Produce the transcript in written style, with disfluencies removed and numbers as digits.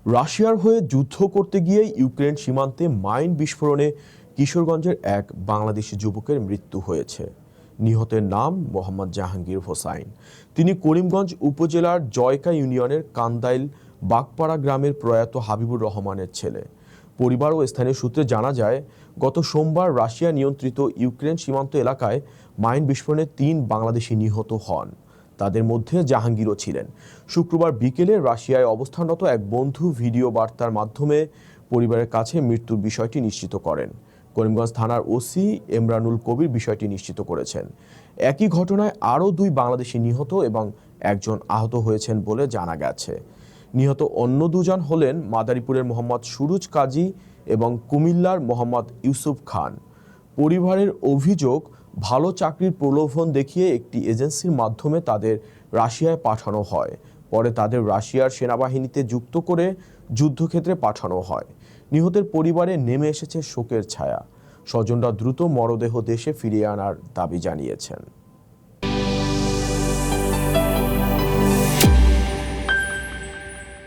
রাশিয়ার হয়ে যুদ্ধ করতে গিয়ে ইউক্রেন সীমান্তে মাইন বিস্ফোরণে কিশোরগঞ্জের এক বাংলাদেশি যুবকের মৃত্যু হয়েছে। নিহতের নাম মোহাম্মদ জাহাঙ্গীর হোসাইন। তিনি করিমগঞ্জ উপজেলার জয়কা ইউনিয়নের কান্দাইল বাগপাড়া গ্রামের প্রয়াত হাবিবুর রহমানের ছেলে। পরিবার ও স্থানীয় সূত্রে জানা যায়, গত সোমবার রাশিয়া নিয়ন্ত্রিত ইউক্রেন সীমান্ত এলাকায় মাইন বিস্ফোরণে ৩ বাংলাদেশি নিহত হন। তাদের মধ্যে জাহাঙ্গীরও ছিলেন। শুক্রবার বিকেলে রাশিয়ায় অবস্থানরত এক বন্ধু ভিডিও বার্তার মাধ্যমে পরিবারের কাছে মৃত্যুর বিষয়টি নিশ্চিত করেন। করিমগঞ্জ থানার ওসি এমরানুল কবির বিষয়টি নিশ্চিত করেছেন। একই ঘটনায় আরও ২ বাংলাদেশি নিহত এবং একজন আহত হয়েছেন বলে জানা গেছে। নিহত অন্য দুজন হলেন মাদারীপুরের মোহাম্মদ সুরুজ কাজী এবং কুমিল্লার মোহাম্মদ ইউসুফ খান। পরিবারের অভিযোগ, ভালো চাকরির প্রলোভন দেখিয়ে একটি এজেন্সির মাধ্যমে তাদের রাশিয়ায় পাঠানো হয়। পরে তাদের রাশিয়ার সেনাবাহিনীতে যুক্ত করে যুদ্ধক্ষেত্রে পাঠানো হয়। নিহতের পরিবারে নেমে এসেছে শোকের ছায়া। স্বজনরা দ্রুত মরদেহ দেশে ফিরিয়ে আনার দাবি জানিয়েছেন।